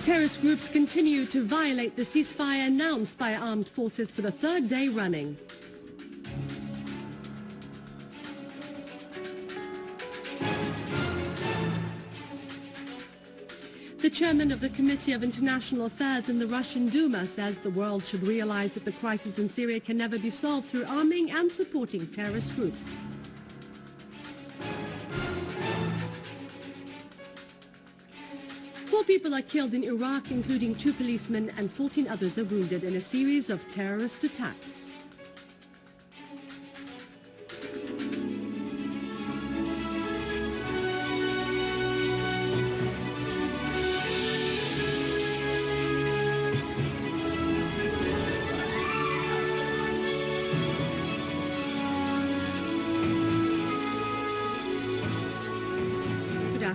Terrorist groups continue to violate the ceasefire announced by armed forces for the third day running. The chairman of the Committee of International Affairs in the Russian Duma says the world should realize that the crisis in Syria can never be solved through arming and supporting terrorist groups. Four people are killed in Iraq, including 2 policemen, and 14 others are wounded in a series of terrorist attacks.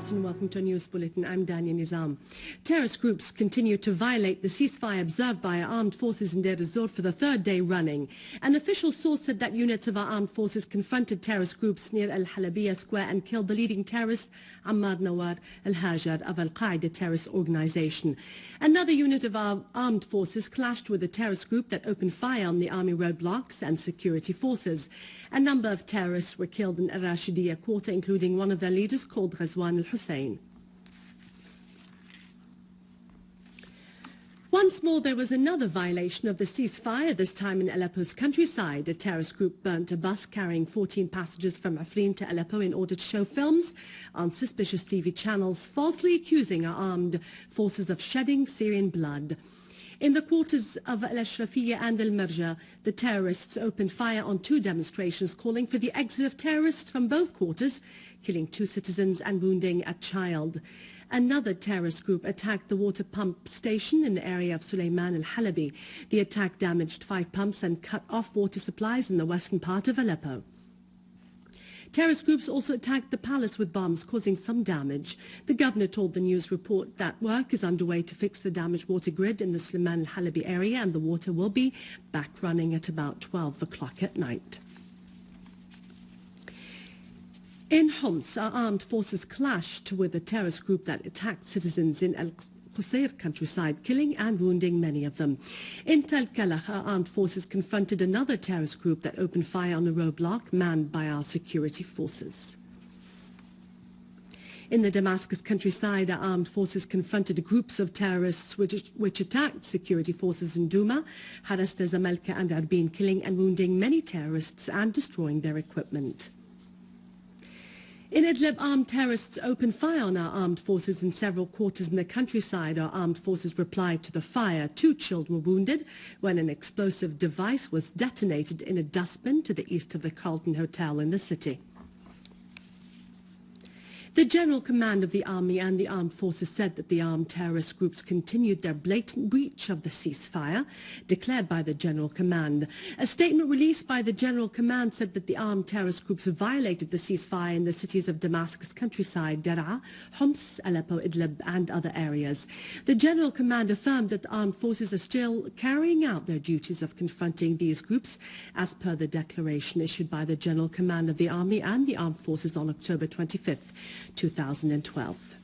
And welcome to a news bulletin. I'm Dania Nizam. Terrorist groups continue to violate the ceasefire observed by our armed forces in Deir Ezzor for the third day running. An official source said that units of our armed forces confronted terrorist groups near al-Halabiya Square and killed the leading terrorist Ammar Nawar al-Hajar of al-Qaeda terrorist organization. Another unit of our armed forces clashed with a terrorist group that opened fire on the army roadblocks and security forces. A number of terrorists were killed in al-Rashidiyya quarter, including one of their leaders called Ghazwan al-Hussein. Once more, there was another violation of the ceasefire, this time in Aleppo's countryside. A terrorist group burnt a bus carrying 14 passengers from Afrin to Aleppo in order to show films on suspicious TV channels, falsely accusing our armed forces of shedding Syrian blood. In the quarters of Al-Ashrafiyya and Al-Marja, the terrorists opened fire on 2 demonstrations calling for the exit of terrorists from both quarters, killing 2 citizens and wounding a child. Another terrorist group attacked the water pump station in the area of Sulayman al-Halabi. The attack damaged 5 pumps and cut off water supplies in the western part of Aleppo. Terrorist groups also attacked the palace with bombs, causing some damage. The governor told the news report that work is underway to fix the damaged water grid in the Sulayman al-Halabi area, and the water will be back running at about 12 o'clock at night. In Homs, our armed forces clashed with a terrorist group that attacked citizens in Al-Qusayr countryside, killing and wounding many of them. In Tel Kalakh, our armed forces confronted another terrorist group that opened fire on a roadblock manned by our security forces. In the Damascus countryside, our armed forces confronted groups of terrorists which attacked security forces in Duma, Harasta, Zamalka and Arbin, killing and wounding many terrorists and destroying their equipment. In Idlib, armed terrorists opened fire on our armed forces in several quarters in the countryside. Our armed forces replied to the fire. 2 children were wounded when an explosive device was detonated in a dustbin to the east of the Carlton Hotel in the city. The General Command of the Army and the Armed Forces said that the armed terrorist groups continued their blatant breach of the ceasefire declared by the General Command. A statement released by the General Command said that the armed terrorist groups violated the ceasefire in the cities of Damascus countryside, Daraa, Homs, Aleppo, Idlib and other areas. The General Command affirmed that the armed forces are still carrying out their duties of confronting these groups as per the declaration issued by the General Command of the Army and the Armed Forces on October 25th. 2012.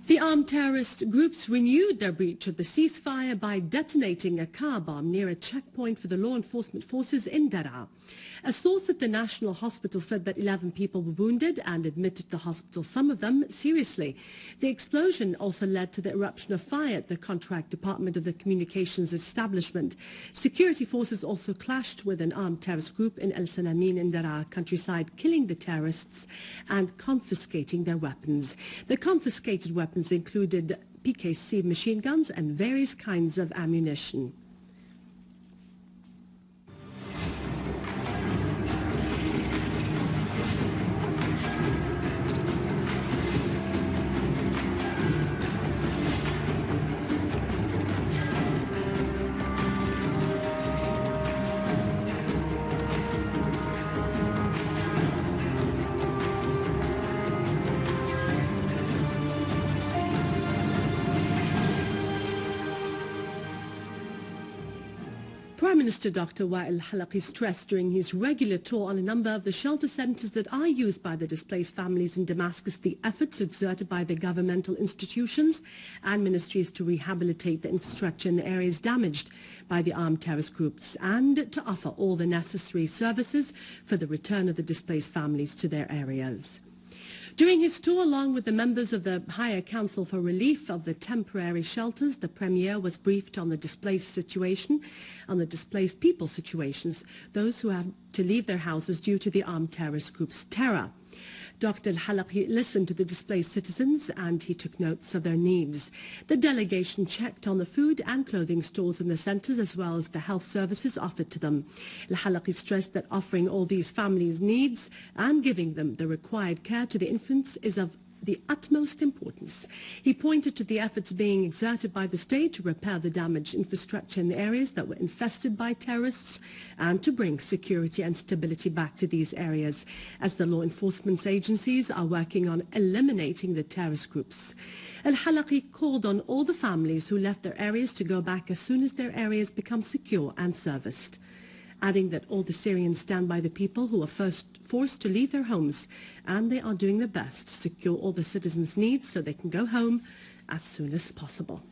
The armed terrorist groups renewed their breach of the ceasefire by detonating a car bomb near a checkpoint for the law enforcement forces in Daraa. A source at the National Hospital said that 11 people were wounded and admitted to the hospital, some of them seriously. The explosion also led to the eruption of fire at the contract department of the communications establishment. Security forces also clashed with an armed terrorist group in El Sanamin in Daraa countryside, killing the terrorists and confiscating their weapons. The confiscated weapons included PKC machine guns and various kinds of ammunition. Prime Minister Dr. Wael Halaqi stressed during his regular tour on a number of the shelter centers that are used by the displaced families in Damascus the efforts exerted by the governmental institutions and ministries to rehabilitate the infrastructure in the areas damaged by the armed terrorist groups and to offer all the necessary services for the return of the displaced families to their areas. During his tour, along with the members of the Higher Council for Relief of the temporary shelters, the Premier was briefed on the displaced people situations, those who have to leave their houses due to the armed terrorist group's terror. Dr. Halaqi listened to the displaced citizens and he took notes of their needs. The delegation checked on the food and clothing stores in the centers as well as the health services offered to them. Halaqi stressed that offering all these families' needs and giving them the required care to the infants is of the utmost importance. He pointed to the efforts being exerted by the state to repair the damaged infrastructure in the areas that were infested by terrorists and to bring security and stability back to these areas, as the law enforcement agencies are working on eliminating the terrorist groups. Al-Halaqi called on all the families who left their areas to go back as soon as their areas become secure and serviced, adding that all the Syrians stand by the people who are first forced to leave their homes, and they are doing their best to secure all the citizens' needs so they can go home as soon as possible.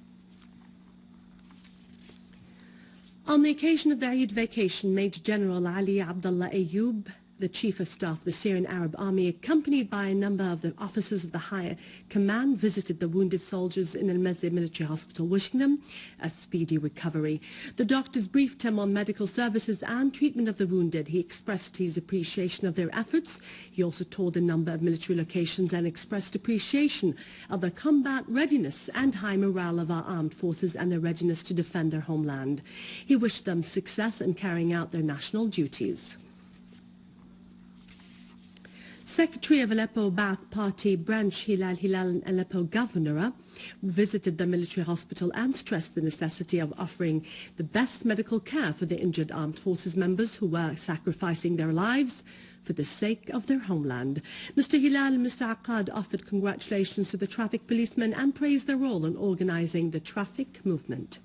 On the occasion of the Eid vacation, Major General Ali Abdullah Ayoub, the Chief of Staff of the Syrian Arab Army, accompanied by a number of the officers of the higher command, visited the wounded soldiers in Al-Mazzi military hospital, wishing them a speedy recovery. The doctors briefed him on medical services and treatment of the wounded. He expressed his appreciation of their efforts. He also toured a number of military locations and expressed appreciation of the combat readiness and high morale of our armed forces and their readiness to defend their homeland. He wished them success in carrying out their national duties. Secretary of Aleppo Ba'ath Party branch Hilal and Aleppo Governor visited the military hospital and stressed the necessity of offering the best medical care for the injured armed forces members who were sacrificing their lives for the sake of their homeland. Mr. Hilal and Mr. Aqad offered congratulations to the traffic policemen and praised their role in organizing the traffic movement.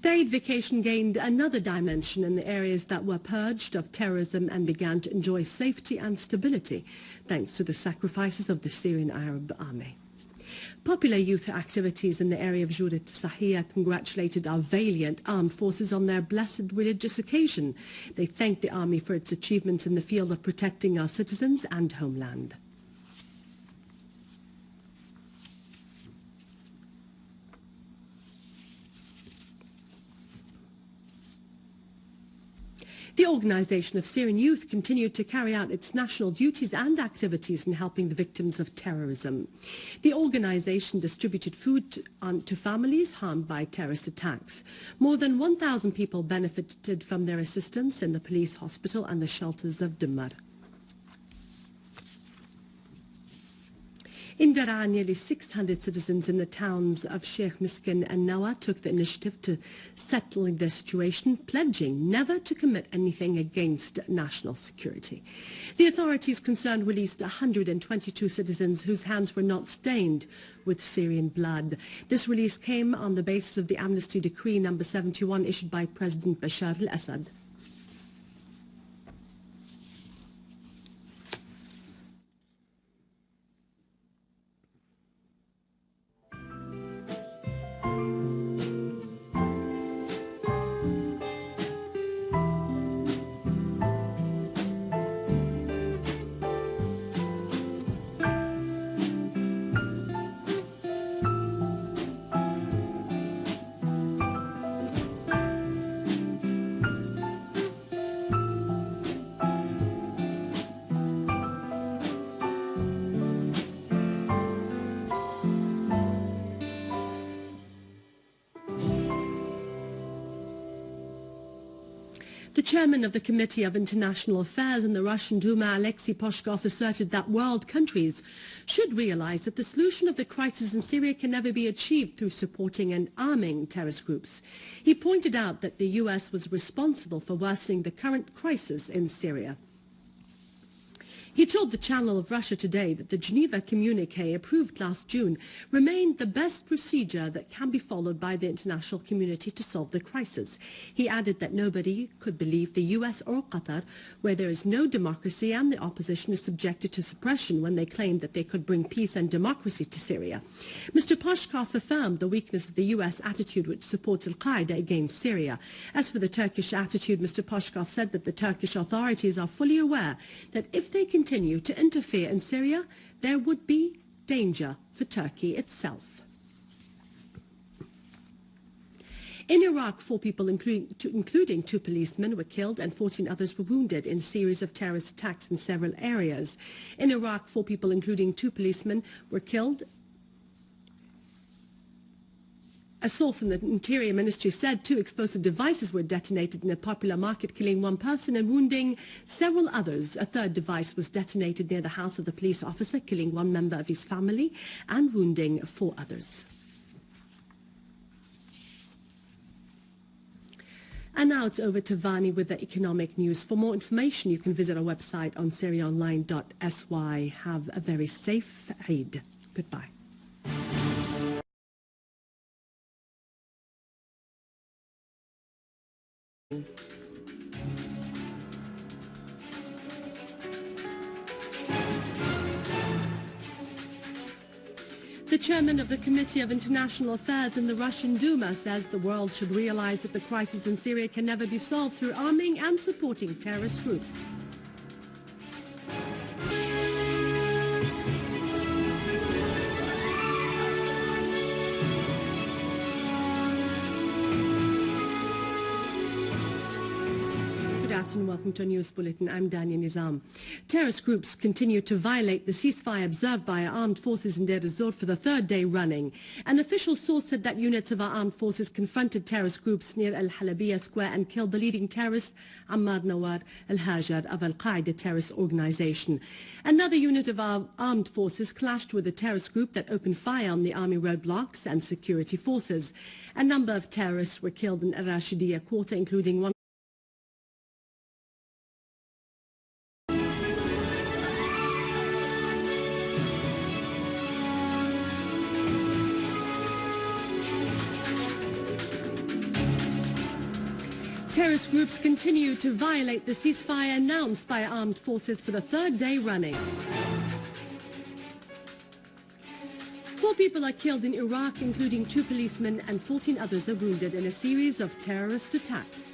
The Eid vacation gained another dimension in the areas that were purged of terrorism and began to enjoy safety and stability, thanks to the sacrifices of the Syrian Arab Army. Popular youth activities in the area of Jurat Sahia congratulated our valiant armed forces on their blessed religious occasion. They thanked the army for its achievements in the field of protecting our citizens and homeland. The Organization of Syrian Youth continued to carry out its national duties and activities in helping the victims of terrorism. The organization distributed food to families harmed by terrorist attacks. More than 1,000 people benefited from their assistance in the police hospital and the shelters of Dummar. In Daraa, nearly 600 citizens in the towns of Sheikh Miskin and Nawa took the initiative to settling their situation, pledging never to commit anything against national security. The authorities concerned released 122 citizens whose hands were not stained with Syrian blood. This release came on the basis of the amnesty decree number 71 issued by President Bashar al-Assad. The chairman of the Committee of International Affairs in the Russian Duma, Alexei Pushkov, asserted that world countries should realize that the solution of the crisis in Syria can never be achieved through supporting and arming terrorist groups. He pointed out that the U.S. was responsible for worsening the current crisis in Syria. He told the Channel of Russia Today that the Geneva communique approved last June remained the best procedure that can be followed by the international community to solve the crisis. He added that nobody could believe the US or Qatar, where there is no democracy and the opposition is subjected to suppression, when they claimed that they could bring peace and democracy to Syria. Mr. Pushkov affirmed the weakness of the US attitude which supports al-Qaeda against Syria. As for the Turkish attitude, Mr. Pushkov said that the Turkish authorities are fully aware that if they continue to interfere in Syria, there would be danger for Turkey itself. In Iraq, 4 people, including 2 policemen, were killed and 14 others were wounded in a series of terrorist attacks in several areas. In Iraq, 4 people, including 2 policemen, were killed. A source in the Interior Ministry said 2 explosive devices were detonated in a popular market, killing 1 person and wounding several others. A 3rd device was detonated near the house of the police officer, killing 1 member of his family and wounding 4 others. And now it's over to Vani with the economic news. For more information, you can visit our website on syriaonline.sy. Have a very safe Eid. Goodbye. The chairman of the Committee of International Affairs in the Russian Duma says the world should realize that the crisis in Syria can never be solved through arming and supporting terrorist groups. And welcome to a news bulletin. I'm Dania Nizam. Terrorist groups continue to violate the ceasefire observed by our armed forces in Deir Ezzor for the 3rd day running. An official source said that units of our armed forces confronted terrorist groups near Al-Halabiya Square and killed the leading terrorist Ammar Nawar al-Hajar of al-Qaeda terrorist organization. Another unit of our armed forces clashed with a terrorist group that opened fire on the army roadblocks and security forces. A number of terrorists were killed in al-Rashidiyya quarter, including 1. Terrorist groups continue to violate the ceasefire announced by armed forces for the 3rd day running. 4 people are killed in Iraq, including 2 policemen, and 14 others are wounded in a series of terrorist attacks.